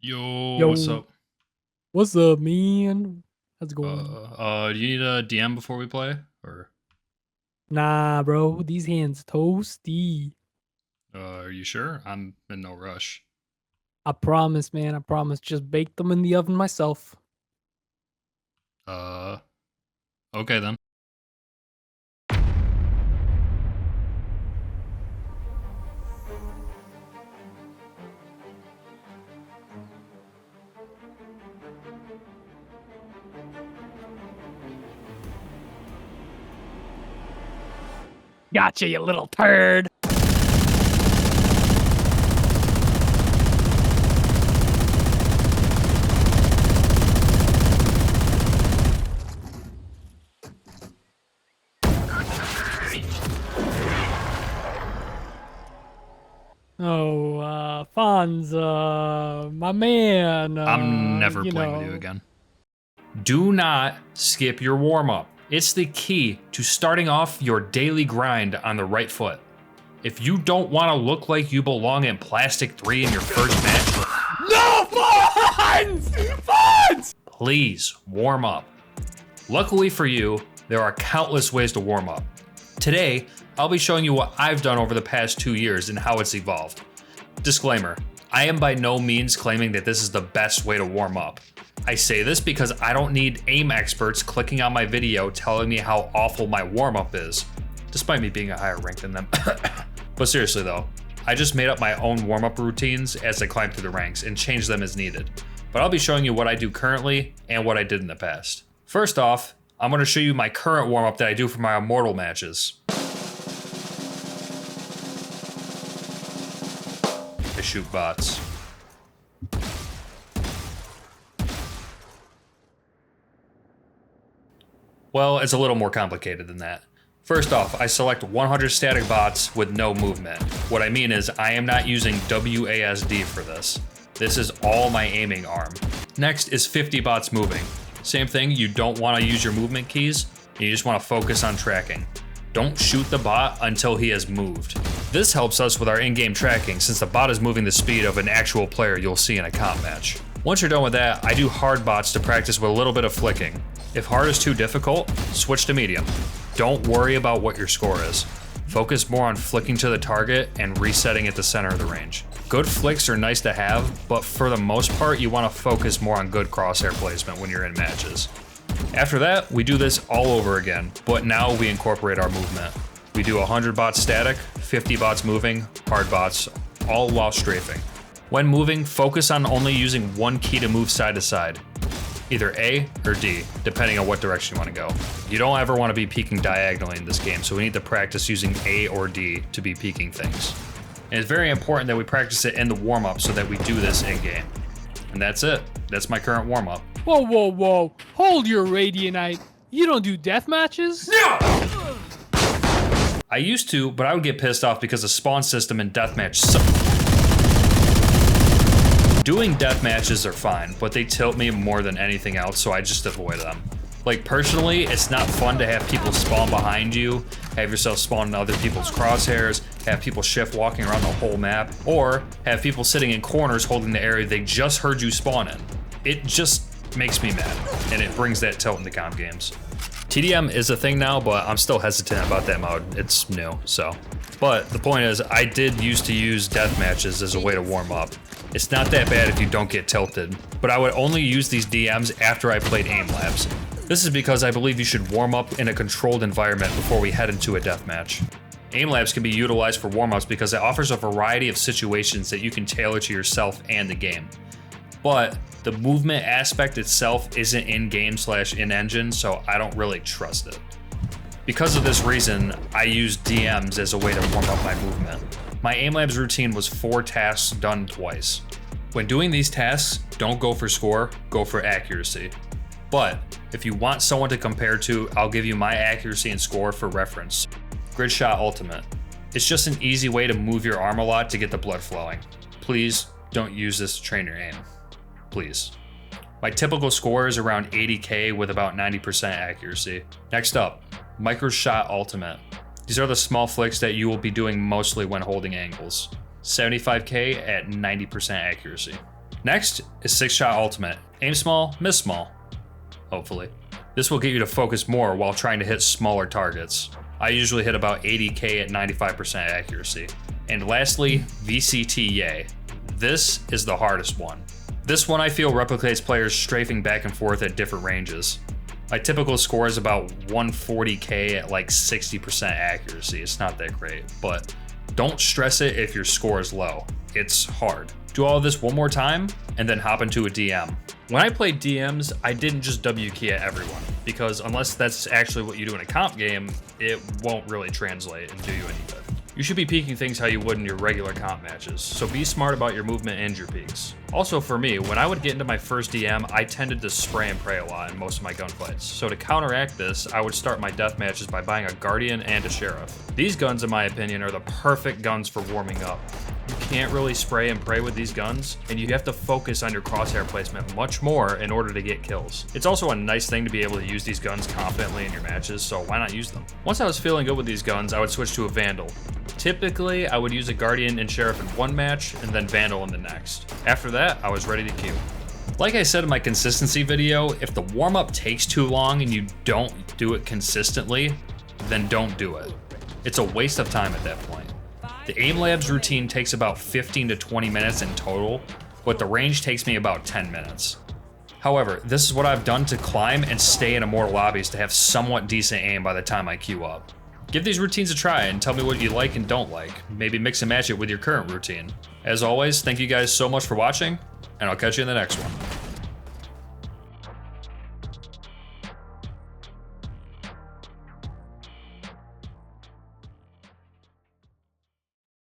Yo, what's Yo, up? what's up, man? How's it going? Do you need a DM before we play? Or, Nah, bro, these hands toasty. are you sure? I'm in no rush. I promise, man. I promise. Just bake them in the oven myself. Uh, okay then. Gotcha, you little turd. Oh, Fonz, my man, I'm never playing with you again. Do not skip your warm-up. It's the key to starting off your daily grind on the right foot. If you don't want to look like you belong in Plastic 3 in your first match, No, Fonz! Fonz! please warm up. Luckily for you, there are countless ways to warm up. Today, I'll be showing you what I've done over the past 2 years and how it's evolved. Disclaimer, I am by no means claiming that this is the best way to warm up. I say this because I don't need aim experts clicking on my video telling me how awful my warm up is, despite me being a higher rank than them. But seriously though, I just made up my own warm up routines as I climb through the ranks and change them as needed. But I'll be showing you what I do currently and what I did in the past. First off, I'm going to show you my current warm up that I do for my Immortal matches. I shoot bots. Well, it's a little more complicated than that. First off, I select 100 static bots with no movement. What I mean is I am not using WASD for this. This is all my aiming arm. Next is 50 bots moving. Same thing, you don't want to use your movement keys, you just want to focus on tracking. Don't shoot the bot until he has moved. This helps us with our in-game tracking since the bot is moving the speed of an actual player you'll see in a comp match. Once you're done with that, I do hard bots to practice with a little bit of flicking. If hard is too difficult, switch to medium. Don't worry about what your score is. Focus more on flicking to the target and resetting at the center of the range. Good flicks are nice to have, but for the most part, you want to focus more on good crosshair placement when you're in matches. After that, we do this all over again, but now we incorporate our movement. We do 100 bots static, 50 bots moving, hard bots, all while strafing. When moving, focus on only using one key to move side to side. Either A or D, depending on what direction you want to go. You don't ever want to be peeking diagonally in this game, so we need to practice using A or D to be peeking things. And it's very important that we practice it in the warm-up so that we do this in-game. And that's it. That's my current warm-up. Whoa, whoa, whoa. Hold your Radianite. You don't do death matches? No! I used to, but I would get pissed off because the spawn system in Deathmatch sucks. Doing death matches are fine, but they tilt me more than anything else, so I just avoid them. Like personally, it's not fun to have people spawn behind you, have yourself spawn in other people's crosshairs, have people shift walking around the whole map, or have people sitting in corners holding the area they just heard you spawn in. It just makes me mad, and it brings that tilt into comp games. TDM is a thing now, but I'm still hesitant about that mode. It's new, so. But the point is, I did used to use death matches as a way to warm up. It's not that bad if you don't get tilted, but I would only use these DMs after I played Aimlabs. This is because I believe you should warm up in a controlled environment before we head into a deathmatch. Aimlabs can be utilized for warm-ups because it offers a variety of situations that you can tailor to yourself and the game. But the movement aspect itself isn't in-game / in-engine, so I don't really trust it. Because of this reason, I use DMs as a way to warm up my movement. My Aimlabs routine was 4 tasks done twice. When doing these tasks, don't go for score, go for accuracy. But if you want someone to compare to, I'll give you my accuracy and score for reference. Grid Shot Ultimate. It's just an easy way to move your arm a lot to get the blood flowing. Please don't use this to train your aim. Please. My typical score is around 80k with about 90% accuracy. Next up, Micro Shot Ultimate. These are the small flicks that you will be doing mostly when holding angles. 75k at 90% accuracy. Next is 6-shot ultimate. Aim small, miss small. Hopefully. This will get you to focus more while trying to hit smaller targets. I usually hit about 80k at 95% accuracy. And lastly, VCT Yay. This is the hardest one. This one I feel replicates players strafing back and forth at different ranges. My typical score is about 140k at like 60% accuracy. It's not that great, but don't stress it if your score is low. It's hard. Do all of this one more time and then hop into a DM. When I played DMs, I didn't just W key at everyone, because unless that's actually what you do in a comp game, it won't really translate and do you any good. You should be peeking things how you would in your regular comp matches, so be smart about your movement and your peaks. Also for me, when I would get into my first DM, I tended to spray and pray a lot in most of my gunfights. So to counteract this, I would start my death matches by buying a Guardian and a Sheriff. These guns, in my opinion, are the perfect guns for warming up. You can't really spray and pray with these guns, and you have to focus on your crosshair placement much more in order to get kills. It's also a nice thing to be able to use these guns confidently in your matches, so why not use them? Once I was feeling good with these guns, I would switch to a Vandal. Typically, I would use a Guardian and Sheriff in one match, and then Vandal in the next. After that, I was ready to queue. Like I said in my consistency video, if the warm-up takes too long and you don't do it consistently, then don't do it. It's a waste of time at that point. The Aimlabs routine takes about 15 to 20 minutes in total, but the range takes me about 10 minutes. However, this is what I've done to climb and stay in Immortal lobbies to have somewhat decent aim by the time I queue up. Give these routines a try and tell me what you like and don't like. Maybe mix and match it with your current routine. As always, thank you guys so much for watching, and I'll catch you in the next one.